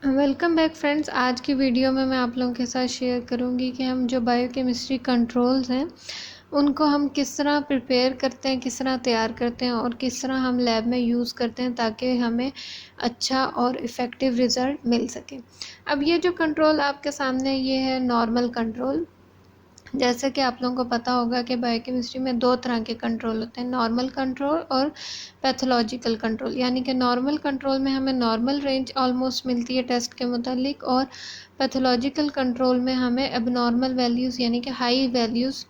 Welcome back friends. आज की video में मैं आप लोगों के साथ शेयर करूंगी कि हम जो बायोकेमिस्ट्री कंट्रोल्स हैं उनको हम किस तरह प्रिपेयर करते हैं, किस तरह तैयार करते हैं और किस तरह हम लैब में यूज़ करते हैं ताकि हमें अच्छा और इफ़ेक्टिव रिज़ल्ट मिल सके। अब ये जो कंट्रोल आपके सामने ये है नॉर्मल कंट्रोल। जैसे कि आप लोगों को पता होगा कि बायोकेमिस्ट्री में दो तरह के कंट्रोल होते हैं, नॉर्मल कंट्रोल और पैथोलॉजिकल कंट्रोल। यानी कि नॉर्मल कंट्रोल में हमें नॉर्मल रेंज ऑलमोस्ट मिलती है टेस्ट के मुतालिक, और पैथोलॉजिकल कंट्रोल में हमें एबनॉर्मल वैल्यूज़ यानी कि हाई वैल्यूज़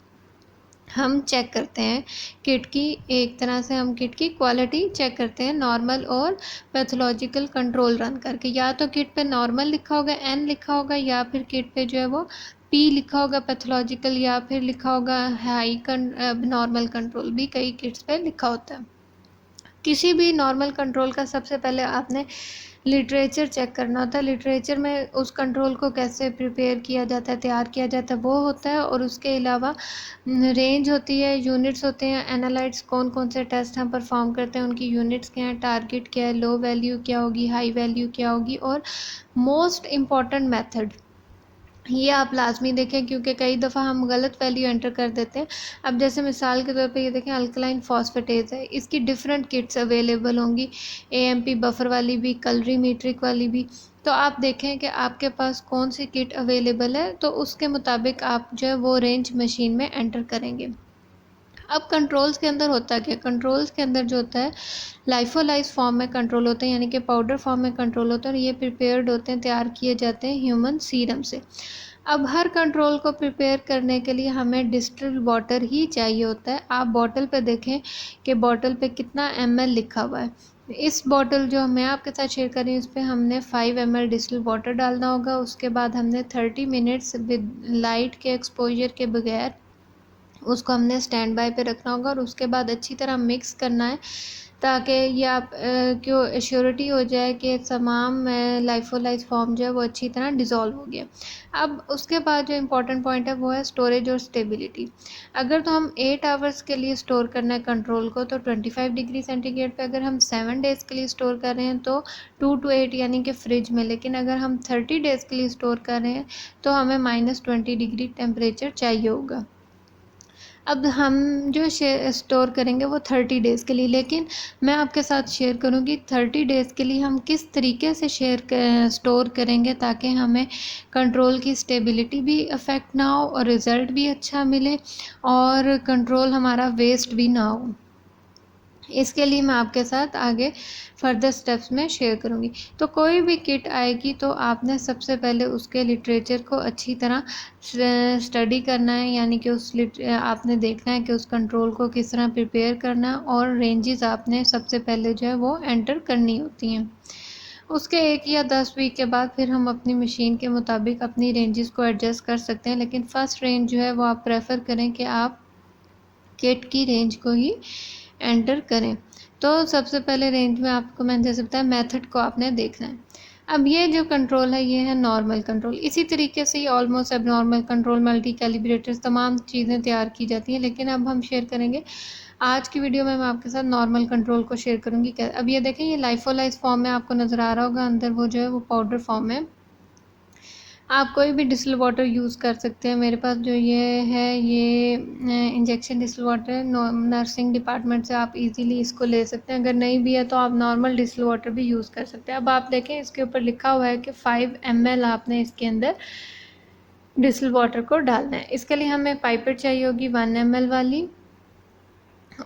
हम चेक करते हैं किट की। एक तरह से हम किट की क्वालिटी चेक करते हैं नॉर्मल और पैथोलॉजिकल कंट्रोल रन करके। या तो किट पे नॉर्मल लिखा होगा, एन लिखा होगा, या फिर किट पे जो है वो पी लिखा होगा पैथोलॉजिकल, या फिर लिखा होगा हाई नॉर्मल कंट्रोल भी कई किट्स पे लिखा होता है। किसी भी नॉर्मल कंट्रोल का सबसे पहले आपने लिटरेचर चेक करना होता है। लिटरेचर में उस कंट्रोल को कैसे प्रिपेयर किया जाता है, तैयार किया जाता है, वो होता है। और उसके अलावा रेंज होती है, यूनिट्स होते हैं, एनालाइट्स कौन कौन से टेस्ट हम परफॉर्म करते हैं, उनकी यूनिट्स क्या हैं, टारगेट क्या है, लो वैल्यू क्या होगी, हाई वैल्यू क्या होगी, और मोस्ट इम्पॉर्टेंट मेथड ये आप लाजमी देखें, क्योंकि कई दफ़ा हम गलत वैल्यू एंटर कर देते हैं। अब जैसे मिसाल के तौर पे ये देखें, अल्कलाइन फॉस्फेटेज है, इसकी डिफरेंट किट्स अवेलेबल होंगी, एएमपी बफर वाली भी, कलरीमीट्रिक वाली भी। तो आप देखें कि आपके पास कौन सी किट अवेलेबल है, तो उसके मुताबिक आप जो है वो रेंज मशीन में एंटर करेंगे। अब कंट्रोल्स के अंदर होता क्या, कंट्रोल्स के अंदर जो होता है लाइफोलाइज फॉर्म में कंट्रोल होते हैं, यानी कि पाउडर फॉर्म में कंट्रोल होते हैं, और ये प्रिपेयर्ड होते हैं, तैयार किए जाते हैं ह्यूमन सीरम से। अब हर कंट्रोल को प्रिपेयर करने के लिए हमें डिस्टिल्ड वाटर ही चाहिए होता है। आप बॉटल पे देखें कि बॉटल पे कितना ml लिखा हुआ है। इस बॉटल जो मैं आपके साथ शेयर कर रही हूँ, इस पर हमने 5 ml डिस्टिल्ड वाटर डालना होगा। उसके बाद हमने 30 मिनट्स विद लाइट के एक्सपोजर के बगैर उसको हमने स्टैंड बाय पे रखना होगा, और उसके बाद अच्छी तरह मिक्स करना है ताकि ये आप क्यों एश्योरिटी हो जाए कि तमाम लाइफोलाइज फॉर्म जो है वो अच्छी तरह डिज़ोल्व हो गया। अब उसके बाद जो इम्पोर्टेंट पॉइंट है वो है स्टोरेज और स्टेबिलिटी। अगर तो हम 8 आवर्स के लिए स्टोर करना है कंट्रोल को तो 25 डिग्री सेंटीग्रेड पे, अगर हम 7 डेज़ के लिए स्टोर कर रहे हैं तो 2 to 8 यानी कि फ्रिज में। लेकिन अगर हम 30 डेज़ के लिए स्टोर कर रहे हैं तो हमें -20 डिग्री टेम्परेचर चाहिए होगा। अब हम जो स्टोर करेंगे वो 30 डेज़ के लिए, लेकिन मैं आपके साथ शेयर करूँगी 30 डेज़ के लिए हम किस तरीके से स्टोर करेंगे ताकि हमें कंट्रोल की स्टेबिलिटी भी अफेक्ट ना हो और रिज़ल्ट भी अच्छा मिले और कंट्रोल हमारा वेस्ट भी ना हो। इसके लिए मैं आपके साथ आगे फर्दर स्टेप्स में शेयर करूँगी। तो कोई भी किट आएगी तो आपने सबसे पहले उसके लिटरेचर को अच्छी तरह स्टडी करना है, यानी कि आपने देखना है कि उस कंट्रोल को किस तरह प्रिपेयर करना है, और रेंजेस आपने सबसे पहले जो है वो एंटर करनी होती हैं। उसके 1 या 10 वीक के बाद फिर हम अपनी मशीन के मुताबिक अपनी रेंजेस को एडजस्ट कर सकते हैं। लेकिन फ़र्स्ट रेंज जो है वो आप प्रेफर करें कि आप किट की रेंज को ही एंटर करें। तो सबसे पहले रेंज में आपको मैंने जैसे बताया मेथड को आपने देखना है। अब ये जो कंट्रोल है ये है नॉर्मल कंट्रोल। इसी तरीके से ही ऑलमोस्ट एबनॉर्मल कंट्रोल, मल्टी कैलिब्रेटर्स, तमाम चीज़ें तैयार की जाती हैं। लेकिन अब हम शेयर करेंगे आज की वीडियो में मैं आपके साथ नॉर्मल कंट्रोल को शेयर करूँगी। अब ये देखें, ये लाइफोलाइज फॉर्म में आपको नज़र आ रहा होगा, अंदर वो जो है वो पाउडर फॉर्म में। आप कोई भी डिस्टिल वाटर यूज़ कर सकते हैं। मेरे पास जो ये है ये इंजेक्शन डिस्टिल वाटर है, नर्सिंग डिपार्टमेंट से आप इजीली इसको ले सकते हैं। अगर नहीं भी है तो आप नॉर्मल डिस्टिल वाटर भी यूज़ कर सकते हैं। अब आप देखें इसके ऊपर लिखा हुआ है कि 5 ml आपने इसके अंदर डिस्टिल वाटर को डालना है। इसके लिए हमें पाइपेट चाहिए होगी 1 ml वाली,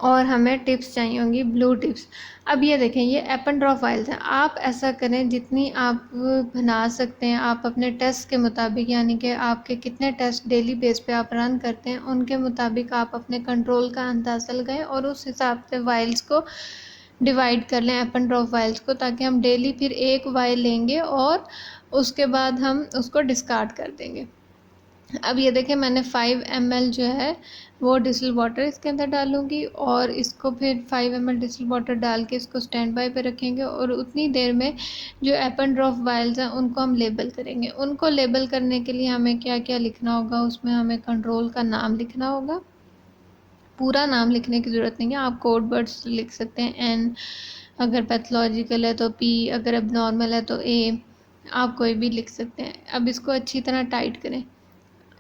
और हमें टिप्स चाहिए होंगी ब्लू टिप्स। अब ये देखें, ये एप एंड ड्रॉप फाइल्स हैं। आप ऐसा करें जितनी आप बना सकते हैं, आप अपने टेस्ट के मुताबिक, यानी कि आपके कितने टेस्ट डेली बेस पे आप रन करते हैं उनके मुताबिक आप अपने कंट्रोल का अंदाज़ा लगाएं और उस हिसाब से वाइल्स को डिवाइड कर लें, एप एंड ड्रॉप वाइल्स को, ताकि हम डेली फिर एक वाइल लेंगे और उसके बाद हम उसको डिस्कार्ड कर देंगे। अब ये देखें, मैंने 5 ml जो है वो डिस्टिल वाटर इसके अंदर डालूंगी, और इसको फिर 5 ml डिस्टिल वाटर डाल के इसको स्टैंड बाय पे रखेंगे, और उतनी देर में जो एप एंड ड्रॉप वाइल्स हैं उनको हम लेबल करेंगे। उनको लेबल करने के लिए हमें क्या क्या लिखना होगा, उसमें हमें कंट्रोल का नाम लिखना होगा। पूरा नाम लिखने की ज़रूरत नहीं है, आप कोड वर्ड्स लिख सकते हैं। एन अगर पैथोलॉजिकल है तो पी, अगर एबनॉर्मल है तो ए, आप कोई भी लिख सकते हैं। अब इसको अच्छी तरह टाइट करें।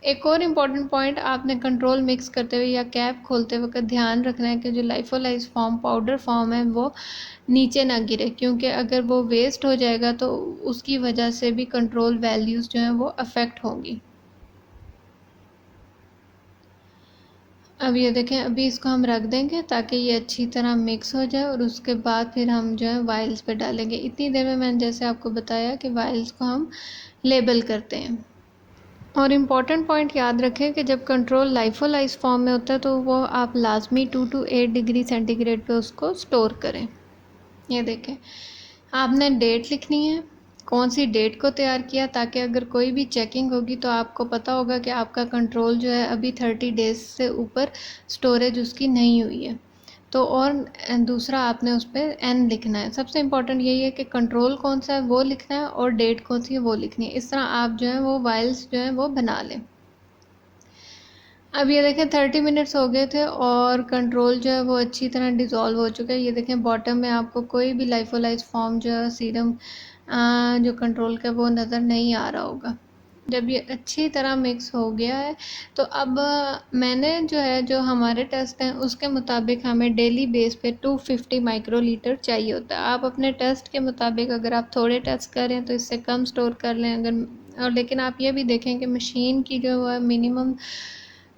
एक और इम्पॉर्टेंट पॉइंट, आपने कंट्रोल मिक्स करते हुए या कैप खोलते वक्त ध्यान रखना है कि जो लाइफोलाइज फॉर्म पाउडर फॉर्म है वो नीचे ना गिरे, क्योंकि अगर वो वेस्ट हो जाएगा तो उसकी वजह से भी कंट्रोल वैल्यूज़ जो हैं वो अफेक्ट होंगी। अब ये देखें, अभी इसको हम रख देंगे ताकि ये अच्छी तरह मिक्स हो जाए और उसके बाद फिर हम जो है वाइल्स पे डालेंगे। इतनी देर में मैंने जैसे आपको बताया कि वाइल्स को हम लेबल करते हैं। और इम्पॉर्टेंट पॉइंट याद रखें कि जब कंट्रोल लाइफोलाइज फॉर्म में होता है तो वो आप लाजमी 2 to 8 डिग्री सेंटीग्रेड पे उसको स्टोर करें। ये देखें, आपने डेट लिखनी है, कौन सी डेट को तैयार किया, ताकि अगर कोई भी चेकिंग होगी तो आपको पता होगा कि आपका कंट्रोल जो है अभी 30 डेज से ऊपर स्टोरेज उसकी नहीं हुई है। तो और दूसरा आपने उस पर एन लिखना है। सबसे इम्पोर्टेंट यही है कि कंट्रोल कौन सा है वो लिखना है और डेट कौन सी है वो लिखनी है। इस तरह आप जो है वो वाइल्स जो है वो बना लें। अब ये देखें 30 मिनट्स हो गए थे और कंट्रोल जो है वो अच्छी तरह डिज़ोल्व हो चुका है। ये देखें बॉटम में आपको कोई भी लाइफोलाइज फॉर्म जो है सीरम जो कंट्रोल का वो नज़र नहीं आ रहा होगा। जब ये अच्छी तरह मिक्स हो गया है तो अब मैंने जो है जो हमारे टेस्ट हैं उसके मुताबिक हमें डेली बेस पे 250 माइक्रोलीटर चाहिए होता है। आप अपने टेस्ट के मुताबिक अगर आप थोड़े टेस्ट करें तो इससे कम स्टोर कर लें, अगर और लेकिन आप ये भी देखें कि मशीन की जो है मिनिमम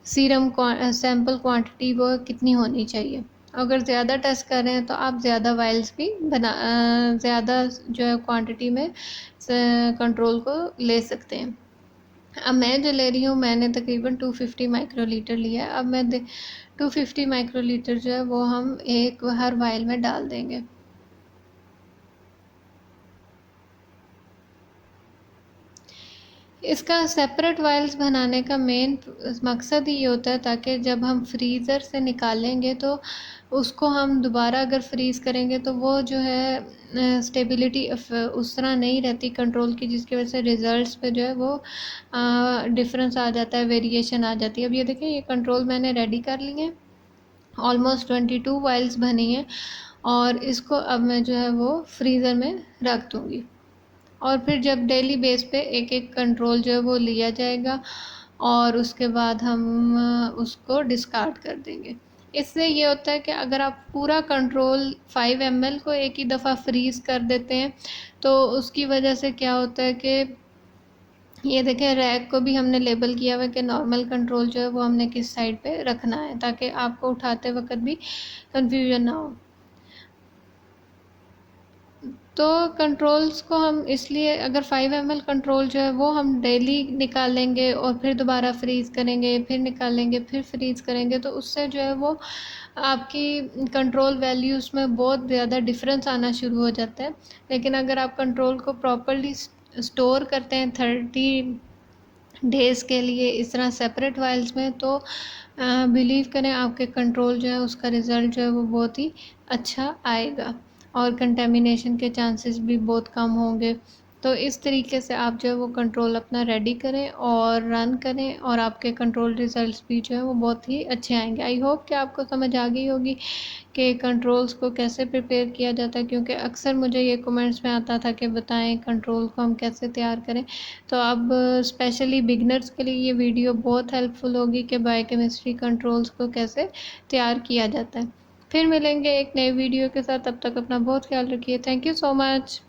सीरम सैम्पल क्वांटिटी वो कितनी होनी चाहिए। अगर ज़्यादा टेस्ट कर रहे हैं तो आप ज़्यादा वाइल्स भी ज़्यादा जो है क्वांटिटी में कंट्रोल को ले सकते हैं। अब मैं जो ले रही हूँ मैंने तकरीबन 250 माइक्रोलीटर लिया है। अब मैं 250 माइक्रोलीटर जो है वो हम एक हर वाइल में डाल देंगे। इसका सेपरेट वाइल्स बनाने का मेन मकसद ये होता है ताकि जब हम फ्रीज़र से निकालेंगे तो उसको हम दोबारा अगर फ्रीज़ करेंगे तो वो जो है स्टेबिलिटी उस तरह नहीं रहती कंट्रोल की, जिसकी वजह से रिज़ल्ट्स पे जो है वो डिफरेंस आ जाता है, वेरिएशन आ जाती है। अब ये देखें, ये कंट्रोल मैंने रेडी कर लिए हैं, ऑलमोस्ट 22 वाइल्स बनी हैं और इसको अब मैं जो है वो फ्रीज़र में रख दूँगी। और फिर जब डेली बेस पे एक एक कंट्रोल जो है वो लिया जाएगा और उसके बाद हम उसको डिस्कार्ड कर देंगे। इससे ये होता है कि अगर आप पूरा कंट्रोल 5 ml को एक ही दफ़ा फ्रीज़ कर देते हैं तो उसकी वजह से क्या होता है कि ये देखें रैक को भी हमने लेबल किया हुआ है कि नॉर्मल कंट्रोल जो है वो हमने किस साइड पे रखना है ताकि आपको उठाते वक्त भी कंफ्यूजन ना हो। तो कंट्रोल्स को हम इसलिए अगर 5 ml कंट्रोल जो है वो हम डेली निकालेंगे और फिर दोबारा फ्रीज़ करेंगे, फिर निकालेंगे, फिर फ्रीज़ करेंगे तो उससे जो है वो आपकी कंट्रोल वैल्यूज़ में बहुत ज़्यादा डिफरेंस आना शुरू हो जाता है। लेकिन अगर आप कंट्रोल को प्रॉपर्ली स्टोर करते हैं 30 डेज़ के लिए इस तरह सेपरेट वाइल्स में तो बिलीव करें आपके कंट्रोल जो है उसका रिज़ल्ट जो है वो बहुत ही अच्छा आएगा और कंटेमिनेशन के चांसेस भी बहुत कम होंगे। तो इस तरीके से आप जो है वो कंट्रोल अपना रेडी करें और रन करें और आपके कंट्रोल रिज़ल्ट्स भी जो है वो बहुत ही अच्छे आएंगे। आई होप कि आपको समझ आ गई होगी कि कंट्रोल्स को कैसे प्रिपेयर किया जाता है, क्योंकि अक्सर मुझे ये कमेंट्स में आता था कि बताएं कंट्रोल को हम कैसे तैयार करें। तो अब स्पेशली बिगनर्स के लिए ये वीडियो बहुत हेल्पफुल होगी कि बायोकेमिस्ट्री कंट्रोल्स को कैसे तैयार किया जाता है। फिर मिलेंगे एक नए वीडियो के साथ, तब तक अपना बहुत ख्याल रखिए। Thank you so much.